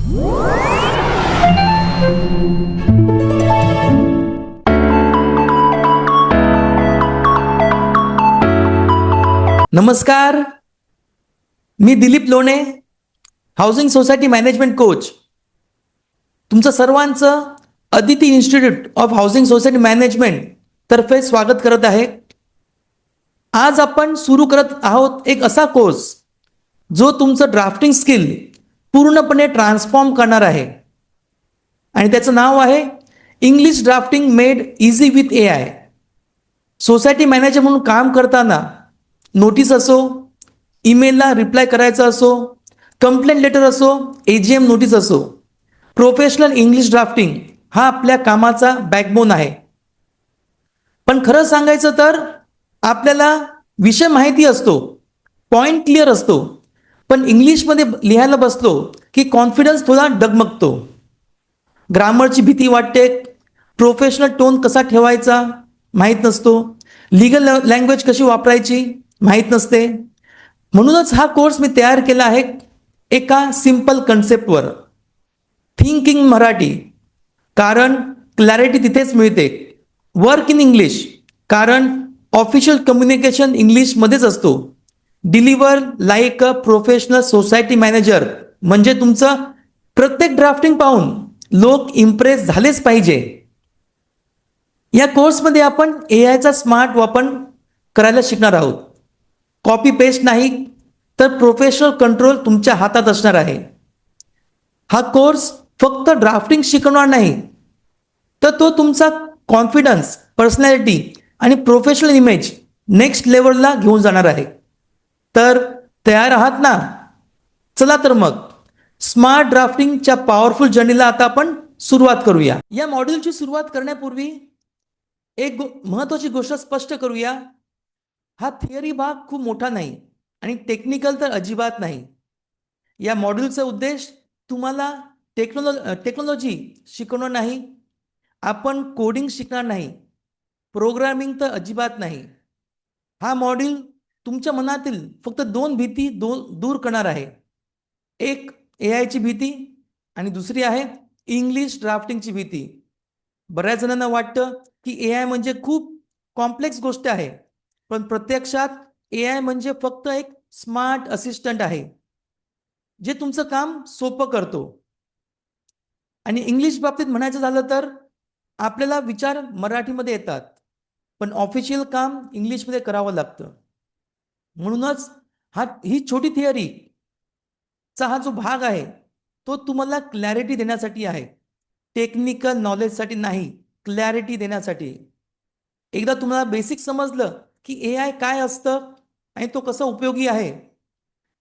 नमस्कार, मी Dilip Lone, housing society management coach. तुमचं सर्वांचं Aditi institute of housing society management तर्फे स्वागत करत आहे. आज आपण सुरू करत आहोत एक असा कोर्स जो तुमचं ड्राफ्टिंग स्किल पूर्णपणे ट्रान्सफॉर्म करणार आहे आणि त्याचं नाव आहे English drafting made easy with AI. Society manager म्हणून काम करताना नोटीस असो, ईमेलला रिप्लाय करायचा असो, कंप्लेंट लेटर असो, AGM नोटीस असो, प्रोफेशनल इंग्लिश ड्राफ्टिंग हा आपल्या कामाचा बॅकबोन आहे. पण खरं सांगायचं तर आपल्याला विषय माहिती असतो, पॉइंट क्लिअर असतो, पण इंग्लिशमध्ये लिहायला बसलो की कॉन्फिडन्स थोडा डगमगतो. ग्रामरची भीती वाटते, प्रोफेशनल टोन कसा ठेवायचा माहीत नसतो, लीगल लँग्वेज कशी वापरायची माहीत नसते. म्हणूनच हा कोर्स मी तयार केला आहे एका सिंपल कन्सेप्टवर, थिंकिंग मराठी. कारण क्लॅरिटी तिथेच मिळते. वर्क इन इंग्लिश, कारण ऑफिशियल कम्युनिकेशन इंग्लिशमध्येच असतो. Deliver like a professional society manager, म्हणजे तुमचं प्रत्येक ड्राफ्टिंग पाहून लोक इम्प्रेस झालेच पाहिजे. या कोर्समध्ये आपण AIचा स्मार्ट वापर करायला शिकणार आहोत. कॉपी पेस्ट नाही, तर प्रोफेशनल कंट्रोल तुमच्या हातात असणार आहे. हा कोर्स फक्त ड्राफ्टिंग शिकवणार नाही, तर तो तुमचा कॉन्फिडन्स, पर्सनॅलिटी आणि प्रोफेशनल इमेज नेक्स्ट लेवलला घेऊन जाणार आहे. तर तयार आहात ना? चला तर मग स्मार्ट ड्राफ्टिंगच्या पॉवरफुल जर्नीला आता आपण सुरुवात करूया. या मॉड्यूलची सुरुवात करण्यापूर्वी एक महत्त्वाची गोष्ट स्पष्ट करूया. हा थिअरी भाग खूप मोठा नाही आणि टेक्निकल तर अजिबात नाही. या मॉड्यूलचा उद्देश तुम्हाला टेक्नॉलॉजी शिकवणार नाही, आपण कोडिंग शिकणार नाही, प्रोग्रामिंग तर अजिबात नाही. हा मॉड्यूल तुमच्या मनातील फक्त दोन भीती दूर करणार आहे. एक AIची भीती आणि दुसरी आहे इंग्लिश ड्राफ्टिंगची भीती. बऱ्याच जणांना वाटतं की AI म्हणजे खूप कॉम्प्लेक्स गोष्ट आहे, पण प्रत्यक्षात AI म्हणजे फक्त एक स्मार्ट असिस्टंट आहे जे तुमचं काम सोपं करतो. आणि इंग्लिश बाबतीत म्हणायचं झालं तर आपल्याला विचार मराठीमध्ये येतात, पण ऑफिशियल काम इंग्लिशमध्ये करावं लागतं. म्हणूनच ही छोटी थिअरीचा हा जो भाग आहे तो तुम्हाला क्लॅरिटी देण्यासाठी आहे, टेक्निकल नॉलेजसाठी नाही, क्लॅरिटी देण्यासाठी. एकदा तुम्हाला बेसिक समजलं की AI काय असतं आणि तो कसा उपयोगी आहे,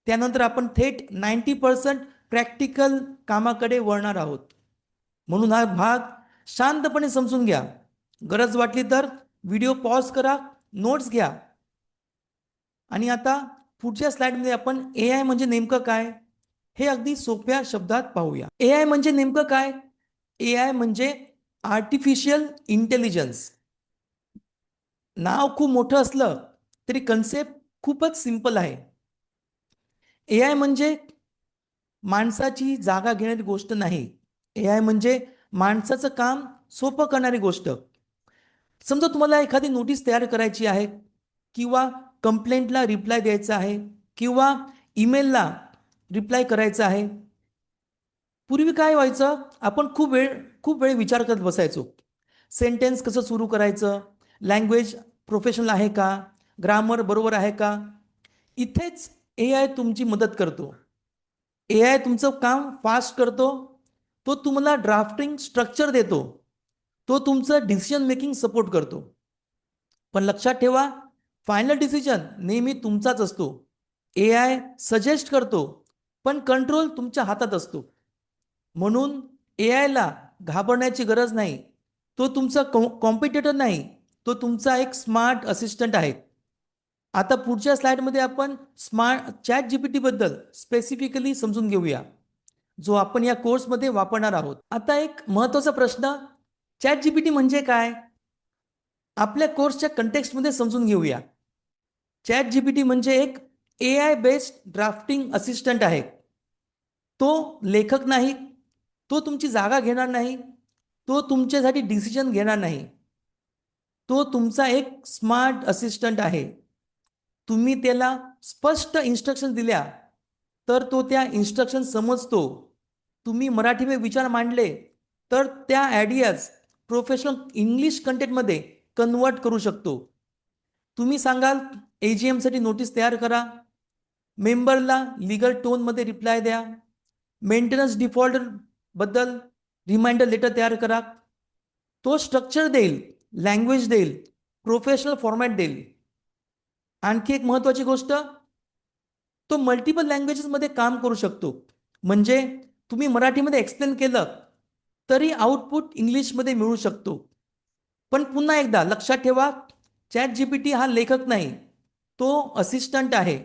त्यानंतर आपण थेट 90% प्रॅक्टिकल कामाकडे वळणार आहोत. म्हणून हा भाग शांतपणे समजून घ्या. गरज वाटली तर व्हिडिओ पॉज करा, नोट्स घ्या. आणि आता पुढच्या स्लाइडमध्ये आपण AI म्हणजे नेमकं काय हे अगदी सोप्या शब्दात पाहूया. AI म्हणजे नेमकं काय? AI म्हणजे आर्टिफिशियल इंटेलिजन्स. नाव खूप मोठं असलं तरी कन्सेप्ट खूपच सिंपल आहे. AI म्हणजे माणसाची जागा घेणारी गोष्ट नाही. AI म्हणजे माणसाचं काम सोपं करणारी गोष्ट. समजा तुम्हाला एखादी नोटीस तयार करायची आहे, किंवा कंप्लेंटला रिप्लाय द्यायचा आहे, किंवा ईमेलला रिप्लाय करायचा आहे. पूर्वी काय व्हायचं, आपण खूप वेळ विचार करत बसायचो. सेंटेन्स कसं सुरू करायचं, लँग्वेज प्रोफेशनल आहे का, ग्रामर बरोबर आहे का. इथेच AI तुमची मदत करतो. AI तुमचं काम फास्ट करतो. तो तुम्हाला ड्राफ्टिंग स्ट्रक्चर देतो. तो तुमचं डिसिजन मेकिंग सपोर्ट करतो. पण लक्षात ठेवा, फायनल डिसिजन नेहमी तुमचाच असतो. AI सजेस्ट करतो, पण कंट्रोल तुमच्या हातात असतो. म्हणून AIला घाबरण्याची गरज नाही. तो तुमचा कॉम्पिटिटर नाही, तो तुमचा एक स्मार्ट असिस्टंट आहे. आता पुढच्या स्लाइडमध्ये आपण स्मार्ट ChatGPT बद्दल स्पेसिफिकली समजून घेऊया, जो आपण या कोर्समध्ये वापरणार आहोत. आता एक महत्त्वाचा प्रश्न, ChatGPT म्हणजे काय? आपल्या कोर्सच्या कंटेक्स्टमध्ये समजून घेऊया. ChatGPT म्हणजे एक AI बेस्ड ड्राफ्टिंग असिस्टंट आहे. तो लेखक नाही, तो तुमची जागा घेणार नाही, तो तुमच्यासाठी डिसिजन घेणार नाही. तो तुमचा एक स्मार्ट असिस्टंट आहे. तुम्ही त्याला स्पष्ट इन्स्ट्रक्शन दिल्या तर तो त्या इन्स्ट्रक्शन समजतो. तुम्ही मराठीमध्ये विचार मांडले तर त्या आयडियाज प्रोफेशनल इंग्लिश कंटेंटमध्ये कन्वर्ट करू शकतो. तुम्ही सांगाल AGM साठी नोटीस तयार करा, मेंबरला लीगल टोनमध्ये रिप्लाय द्या, मेंटेनन्स डिफॉल्ट बद्दल रिमाइंडर लेटर तयार करा. तो स्ट्रक्चर देईल, लँग्वेज देईल, प्रोफेशनल फॉर्मॅट देईल. आणखी एक महत्त्वाची गोष्ट, तो मल्टिपल लँग्वेजेसमध्ये काम करू शकतो. म्हणजे तुम्ही मराठीमध्ये एक्सप्लेन केलं तरी आउटपुट इंग्लिशमध्ये मिळू शकतो. पण पुन्हा एकदा लक्षात ठेवा, ChatGPT हा लेखक नाही, तो असिस्टंट आहे.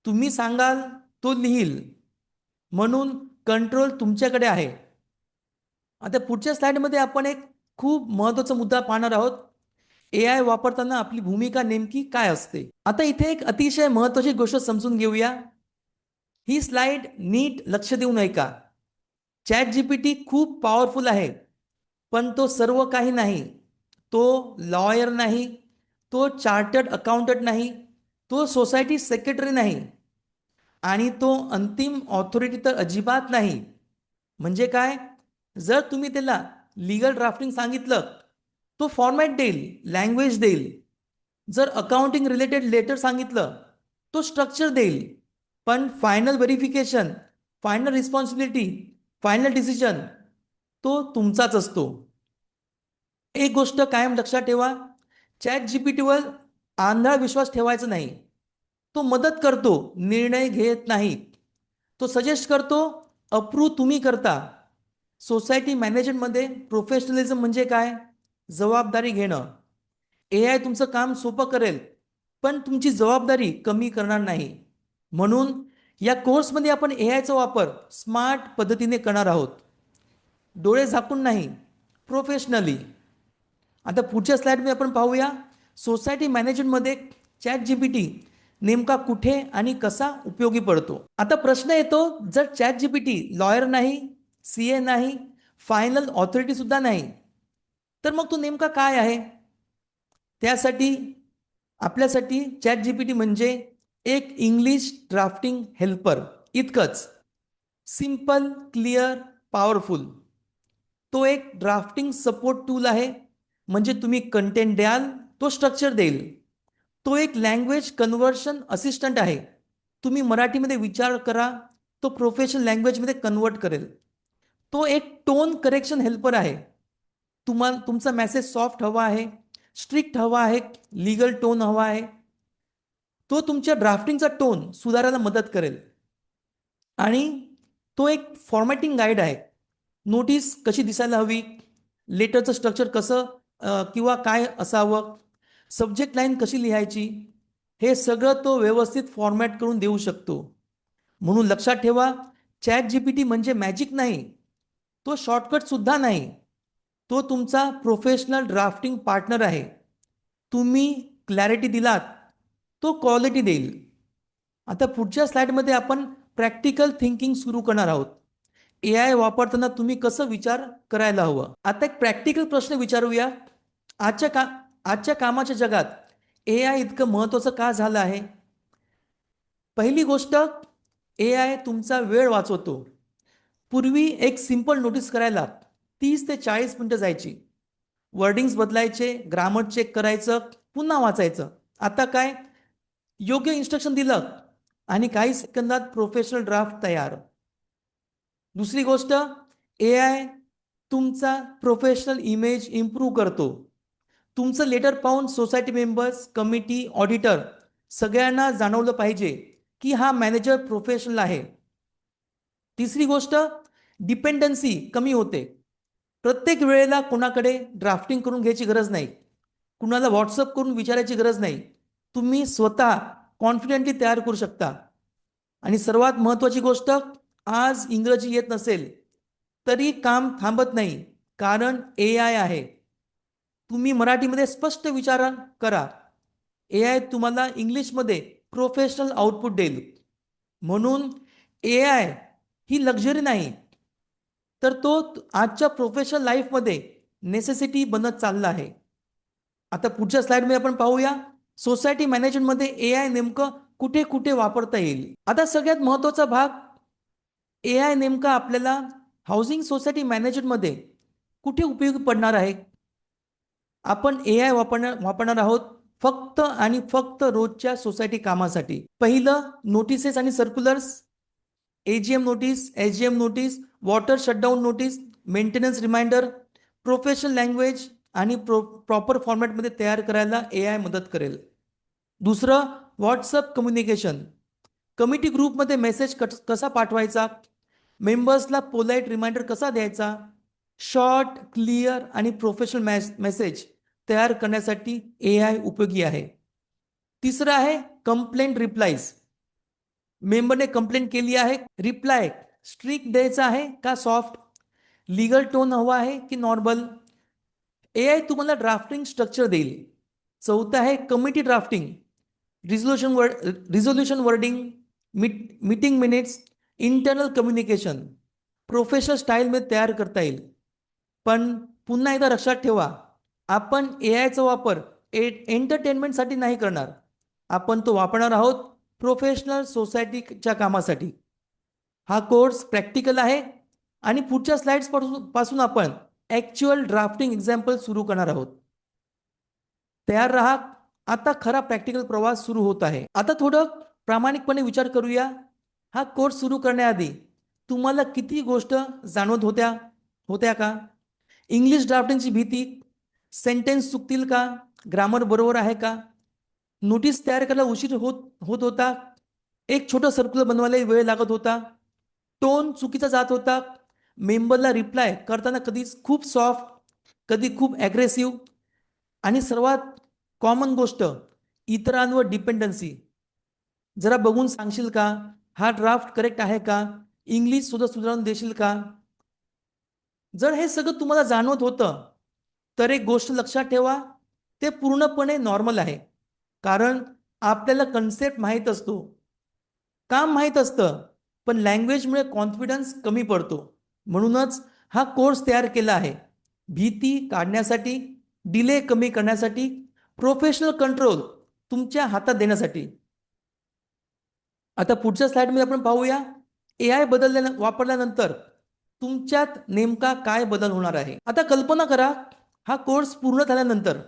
तुम्ही सांगाल तो लिहील, म्हणून कंट्रोल तुमच्याकडे आहे. आता पुढच्या स्लाइडमध्ये आपण एक खूप महत्त्वाचा मुद्दा पाहणार आहोत. AI वापरताना आपली भूमिका नेमकी काय असते. आता इथे एक अतिशय महत्त्वाची गोष्ट समजून घेऊया. ही स्लाइड नीट लक्ष देऊन ऐका. ChatGPT खूप पॉवरफुल आहे, पण तो सर्व काही नाही. तो लॉयर नाही, तो चार्टर्ड अकाउंटंट नाही, तो सोसायटी सेक्रेटरी नाही, आणि तो अंतिम ऑथॉरिटी तर अजिबात नाही. म्हणजे काय? जर तुम्ही त्याला लीगल ड्राफ्टिंग सांगितलं, तो फॉर्मॅट देईल, लँग्वेज देईल. जर अकाउंटिंग रिलेटेड लेटर सांगितलं, तो स्ट्रक्चर देईल. पण final verification, final responsibility, final decision तो तुमचाच असतो. एक गोष्ट कायम लक्षात ठेवा, ChatGPTवर आंधळा विश्वास ठेवायचा नाही. तो मदत करतो, निर्णय घेत नाही. तो सजेस्ट करतो, अप्रूव्ह तुम्ही करता. सोसायटी मॅनेजमेंटमध्ये प्रोफेशनलिझम म्हणजे काय? जबाबदारी घेणं. AI तुमचं काम सोपं करेल, पण तुमची जबाबदारी कमी करणार नाही. म्हणून या कोर्समध्ये आपण AIचा वापर स्मार्ट पद्धतीने करणार आहोत. डोळे झाकून नाही, प्रोफेशनली. आता पुढच्या स्लाइडमध्ये आपण पाहूया, सोसायटी मॅनेजमेंटमध्ये ChatGPT नेमका कुठे आणि कसा उपयोगी पडतो. आता प्रश्न येतो, जर ChatGPT लॉयर नाही, CA नाही, फायनल ऑथॉरिटी सुद्धा नाही, तर मग तो नेमका काय आहे? त्यासाठी आपल्यासाठी ChatGPT म्हणजे एक इंग्लिश ड्राफ्टिंग हेल्पर इतकंच. Simple, clear, powerful. तो एक ड्राफ्टिंग सपोर्ट टूल आहे. म्हणजे तुम्ही कंटेंट द्याल, तो स्ट्रक्चर देईल. तो एक लँग्वेज कन्व्हर्शन असिस्टंट आहे. तुम्ही मराठीमध्ये विचार करा, तो प्रोफेशनल लँग्वेजमध्ये कन्वर्ट करेल. तो एक टोन करेक्शन हेल्पर आहे. तुम्हाला तुमचा मेसेज सॉफ्ट हवा आहे, स्ट्रिक्ट हवा आहे, लीगल टोन हवा आहे, तो तुमच्या ड्राफ्टिंगचा टोन सुधारायला मदत करेल. आणि तो एक फॉर्मॅटिंग गाईड आहे. नोटीस कशी दिसायला हवी, लेटरचं स्ट्रक्चर कसं किंवा काय असावं, सब्जेक्ट लाईन कशी लिहायची, हे सगळं तो व्यवस्थित फॉर्मॅट करून देऊ शकतो. म्हणून लक्षात ठेवा, ChatGPT म्हणजे मॅजिक नाही, तो शॉर्टकट सुद्धा नाही. तो तुमचा प्रोफेशनल ड्राफ्टिंग पार्टनर आहे. तुम्ही क्लॅरिटी दिलात, तो क्वालिटी देईल. आता पुढच्या स्लाइडमध्ये आपण प्रॅक्टिकल थिंकिंग सुरू करणार आहोत. AI वापरताना तुम्ही कसं विचार करायला हवं. आता एक प्रॅक्टिकल प्रश्न विचारूया. आजच्या का आजच्या कामाच्या जगात AI इतकं महत्त्वाचं का झालं आहे? पहिली गोष्ट, AI तुमचा वेळ वाचवतो. पूर्वी एक सिंपल नोटीस करायला 30 ते 40 मिनिटं जायची. वर्डिंग्स बदलायचे, ग्रामर चेक करायचं, पुन्हा वाचायचं. आता काय? योग्य इन्स्ट्रक्शन दिलं आणि काही सेकंदात प्रोफेशनल ड्राफ्ट तयार. दुसरी गोष्ट, AI तुमचा प्रोफेशनल इमेज इम्प्रूव्ह करतो. तुमचं लेटर पाहून सोसायटी मेंबर्स, कमिटी, ऑडिटर सगळ्यांना जाणवलं पाहिजे की हा मॅनेजर प्रोफेशनल आहे. तिसरी गोष्ट, डिपेंडन्सी कमी होते. प्रत्येक वेळेला कोणाकडे ड्राफ्टिंग करून घ्यायची गरज नाही, कुणाला व्हॉट्सअप करून विचारायची गरज नाही. तुम्ही स्वतः कॉन्फिडेंटली तयार करू शकता. आणि सर्वात महत्त्वाची गोष्ट, आज इंग्रजी येत नसेल तरी काम थांबत नाही, कारण AI आहे. तुम्ही मराठीमध्ये स्पष्ट विचार करा, AI तुम्हाला इंग्लिशमध्ये प्रोफेशनल आउटपुट देईल. म्हणून AI ही लक्झरी नाही, तर तो आजच्या प्रोफेशनल लाईफमध्ये नेसेसिटी बनत चालला आहे. आता पुढच्या स्लाइडमध्ये आपण पाहूया सोसायटी मॅनेजमेंटमध्ये AI नेमकं कुठे कुठे वापरता येईल. आता सगळ्यात महत्त्वाचा भाग AI नेमका आपल्याला हाऊसिंग सोसायटी मॅनेजमेंटमध्ये कुठे उपयोगी पडणार आहे. आपण AI वापरणार आहोत फक्त आणि फक्त रोजच्या सोसायटी कामासाठी. पहिलं नोटिसेस आणि circulars, AGM notice, SGM notice, water shutdown notice, maintenance reminder, professional language आणि प्रॉपर फॉर्मॅटमध्ये तयार करायला AI मदत करेल. दुसरं व्हॉट्सअप कम्युनिकेशन, कमिटी ग्रुपमध्ये मेसेज कसा पाठवायचा, मेंबर्सला पोलाईट रिमाइंडर कसा द्यायचा, शॉर्ट क्लिअर आणि प्रोफेशनल मेसेज तयार करण्यासाठी AI उपयोगी आहे. तिसरं आहे कंप्लेंट रिप्लाईज, मेंबरने कंप्लेंट केली आहे, रिप्लाय स्ट्रिक्ट द्यायचा आहे का सॉफ्ट, लीगल टोन हवा आहे की नॉर्मल. AI तुम्हाला ड्राफ्टिंग स्ट्रक्चर देईल. चौथं आहे committee drafting, resolution wording, meeting minutes, internal communication professional स्टाईलमध्ये तयार करता येईल. पण पुन्हा एकदा लक्षात ठेवा, आपण AIचा वापर एंटरटेनमेंटसाठी नाही करणार. आपण तो वापरणार आहोत प्रोफेशनल सोसायटीच्या कामासाठी. हा कोर्स प्रॅक्टिकल आहे आणि पुढच्या स्लाइड्स पासून आपण ॲक्च्युअल ड्राफ्टिंग एक्झाम्पल सुरू करणार आहोत. तयार राहा, आता खरा प्रॅक्टिकल प्रवास सुरू होत आहे. आता थोडं प्रामाणिकपणे विचार करूया. हा कोर्स सुरू करण्याआधी तुम्हाला किती गोष्ट जाणवत होत्या का? इंग्लिश ड्राफ्टिंगची भीती, सेंटेन्स चुकतील का, ग्रामर बरोबर आहे का, नोटीस तयार करायला उशीर होत होता, एक छोटं सर्क्युलर बनवायला वेळ लागत होता, टोन चुकीचा जात होता, मेंबरला रिप्लाय करताना कधी खूप सॉफ्ट, कधी खूप ॲग्रेसिव्ह, आणि सर्वात कॉमन गोष्ट इतरांवर डिपेंडन्सी. जरा बघून सांगशील का, हा ड्राफ्ट करेक्ट आहे का, इंग्लिश सुद्धा सुधारून देशील का? जर हे सगळं तुम्हाला जाणवत होतं तर एक गोष्ट लक्षात ठेवा, ते पूर्णपणे नॉर्मल आहे. कारण आपल्याला कन्सेप्ट माहीत असतो, काम माहीत असतं, पण लँग्वेजमुळे कॉन्फिडन्स कमी पडतो. म्हणूनच हा कोर्स तयार केला आहे, भीती काढण्यासाठी, डिले कमी करण्यासाठी, प्रोफेशनल कंट्रोल तुमच्या हातात देण्यासाठी. आता पुढच्या स्लाइडमध्ये आपण पाहूया AI वापरल्यानंतर तुमच्यात नेमका काय बदल होणार आहे. आता कल्पना करा, हा कोर्स पूर्ण झाल्यानंतर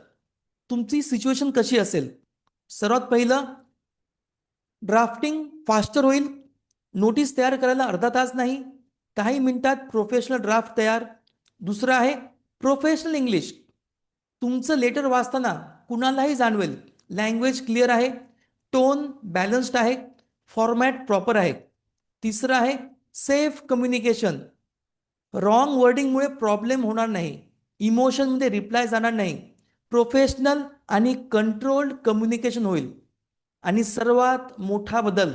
तुमची सिच्युएशन कशी असेल. सर्वात पहिलं, ड्राफ्टिंग फास्टर होईल. नोटीस तयार करायला अर्धा तास नाही, काही मिनिटात प्रोफेशनल ड्राफ्ट तयार. दुसरं आहे प्रोफेशनल इंग्लिश, तुमचं लेटर वाचताना कुणालाही जाणवेल लँग्वेज क्लिअर आहे, टोन बॅलन्स्ड आहे, फॉर्मॅट प्रॉपर आहे. तिसरं आहे सेफ कम्युनिकेशन, रॉंग वर्डिंगमुळे प्रॉब्लेम होणार नाही, इमोशनमध्ये रिप्लाय जाणार नाही, प्रोफेशनल आणि कंट्रोल्ड कम्युनिकेशन होईल. आणि सर्वात मोठा बदल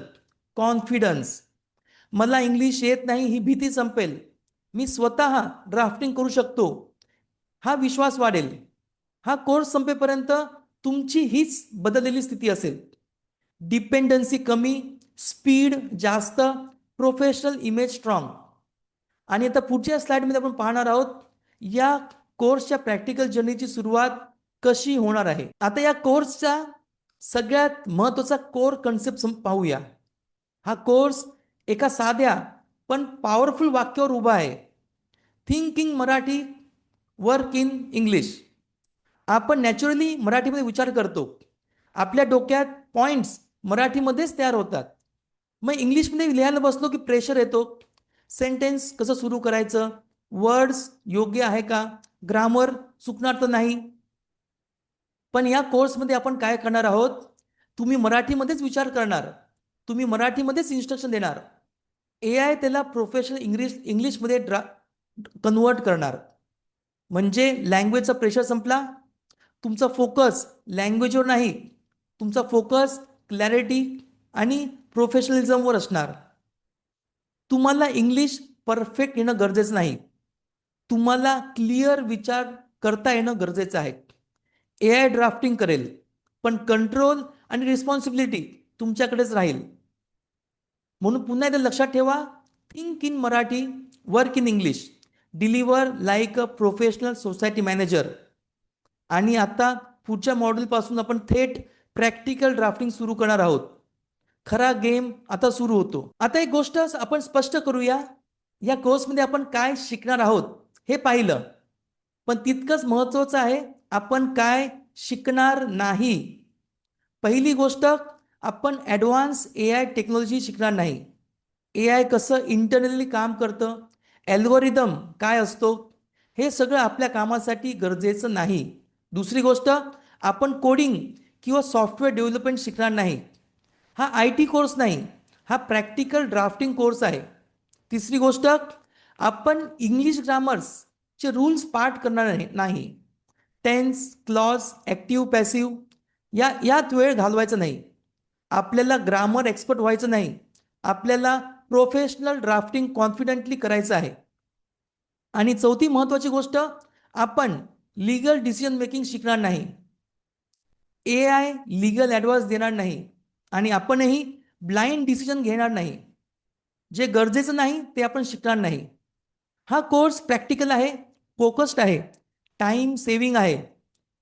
कॉन्फिडन्स, मला इंग्लिश येत नाही ही भीती संपेल, मी स्वतः ड्राफ्टिंग करू शकतो हा विश्वास वाढेल. हा कोर्स संपेपर्यंत तुमची हीच बदललेली स्थिती असेल. डिपेंडन्सी कमी, स्पीड जास्त, प्रोफेशनल इमेज स्ट्रॉंग. आणि आता पुढच्या स्लाइडमध्ये आपण पाहणार आहोत या कोर्सच्या प्रॅक्टिकल जर्नीची सुरुवात कशी होणार आहे. आता या कोर्सचा सगळ्यात महत्त्वाचा कोर कन्सेप्ट पाहूया. हा कोर्स एका साध्या पण पॉवरफुल वाक्यावर उभा आहे, thinking Marathi, work in English. आपण नॅचरली मराठीमध्ये विचार करतो, आपल्या डोक्यात पॉइंट्स मराठीमध्येच तयार होतात. मग इंग्लिशमध्ये लिहायला बसलो की प्रेशर येतो. सेंटेन्स कसं सुरू करायचं, वर्ड्स योग्य आहे का, ग्रामर चुकणार तर नाही. पण या कोर्समध्ये आपण काय करणार आहोत, तुम्ही मराठीमध्येच विचार करणार, तुम्ही मराठीमध्येच इन्स्ट्रक्शन देणार. AI त्याला प्रोफेशनल इंग्लिशमध्ये कन्वर्ट करणार. म्हणजे लँग्वेजचा प्रेशर संपला, तुमचा फोकस लँग्वेजवर नाही, तुमचा फोकस क्लॅरिटी आणि प्रोफेशनलिझमवर असणार. तुम्हाला इंग्लिश परफेक्ट येणं गरजेचं नाही, तुम्हाला क्लिअर विचार करता येणं गरजेचं आहे. AI ड्राफ्टिंग करेल, पण कंट्रोल आणि रिस्पॉन्सिबिलिटी तुमच्याकडेच राहील. म्हणून पुन्हा एकदा लक्षात ठेवा, think in Marathi, work in English. Deliver like a professional society manager. आणि आता पुढच्या मॉड्यूलपासून आपण थेट प्रॅक्टिकल ड्राफ्टिंग सुरू करणार आहोत. खरा गेम आता सुरू होतो. आता एक गोष्ट आपण स्पष्ट करूया, या कोर्समध्ये आपण काय शिकणार आहोत हे पाहिलं, पण तितकंच महत्त्वाचं आहे आपण काय शिकणार नाही. पहिली गोष्ट, आपण ॲडव्हान्स AI टेक्नॉलॉजी शिकणार नाही. AI कसं इंटरनली काम करतं, ॲल्गोरिदम काय असतो, हे सगळं आपल्या कामासाठी गरजेचं नाही. दुसरी गोष्ट, आपण कोडिंग किंवा सॉफ्टवेअर डेव्हलपमेंट शिकणार नाही. हा IT कोर्स नाही, हा प्रॅक्टिकल ड्राफ्टिंग कोर्स आहे. तिसरी गोष्ट, आपण इंग्लिश ग्रामर्सचे रूल्स पाठ करणार नाही. टेन्स, क्लॉज, ॲक्टिव्ह, पॅसिव्ह यात वेळ घालवायचा नाही. आपल्याला ग्रामर एक्सपर्ट व्हायचं नाही, आपल्याला प्रोफेशनल ड्राफ्टिंग कॉन्फिडेंटली करायचं आहे. आणि चौथी महत्त्वाची गोष्ट, आपण लीगल डिसिजन मेकिंग शिकणार नाही. AI लीगल ॲडवाइस देणार नाही आणि आपणही ब्लाइंड डिसिजन घेणार नाही. जे गरजेचं नाही ते आपण शिकणार नाही. हा कोर्स प्रॅक्टिकल आहे, फोकस्ड आहे, टाईम सेव्हिंग आहे.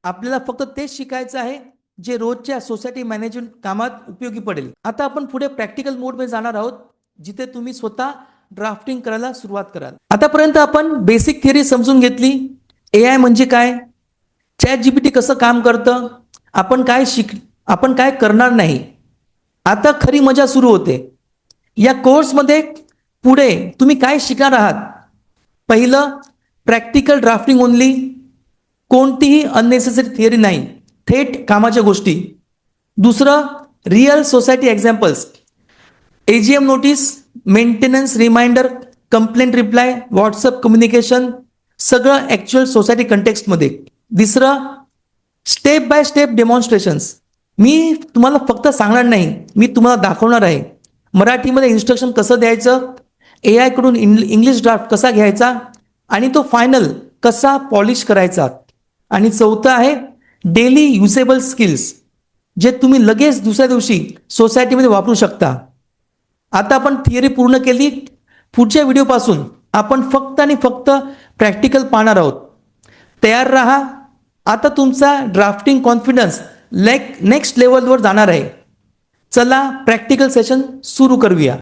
आपल्याला फक्त तेच शिकायचं आहे जे रोजच्या सोसायटी मॅनेजमेंट कामात उपयोगी पडेल. आता आपण पुढे प्रॅक्टिकल मोडमध्ये जाणार आहोत, जिथे तुम्ही स्वतः ड्राफ्टिंग करायला सुरुवात कराल. आतापर्यंत आपण बेसिक थिअरी समजून घेतली. AI म्हणजे काय, ChatGPT कसं काम करतं, आपण काय करणार नाही. आता खरी मजा सुरू होते. या कोर्समध्ये पुढे तुम्ही काय शिकणार आहात. पहिलं, प्रॅक्टिकल ड्राफ्टिंग ओनली, कोणतीही अननेसेसरी थिअरी नाही, थेट कामाच्या गोष्टी. दुसरं, real society examples, AGM notice, maintenance reminder, complaint reply, WhatsApp communication, सगळं ॲक्च्युअल सोसायटी कंटेक्स्टमध्ये. तिसरं, स्टेप बाय स्टेप डेमॉन्स्ट्रेशन्स, मी तुम्हाला फक्त सांगणार नाही, मी तुम्हाला दाखवणार आहे. मराठीमध्ये इन्स्ट्रक्शन कसं द्यायचं, AI कडून इंग्लिश ड्राफ्ट कसा घ्यायचा आणि तो फायनल कसा पॉलिश करायचा. आणि चौथं आहे डेली युजेबल स्किल्स, जे तुम्ही लगेच दुसऱ्या दिवशी सोसायटीमध्ये वापरू शकता. आता आपण थिअरी पूर्ण केली. पुढच्या व्हिडिओपासून आपण फक्त आणि फक्त प्रॅक्टिकल पाहणार आहोत. तयार राहा. आता तुमचा ड्राफ्टिंग कॉन्फिडन्स नेक्स्ट लेवलवर जाणार आहे. चला प्रॅक्टिकल सेशन सुरू करूया.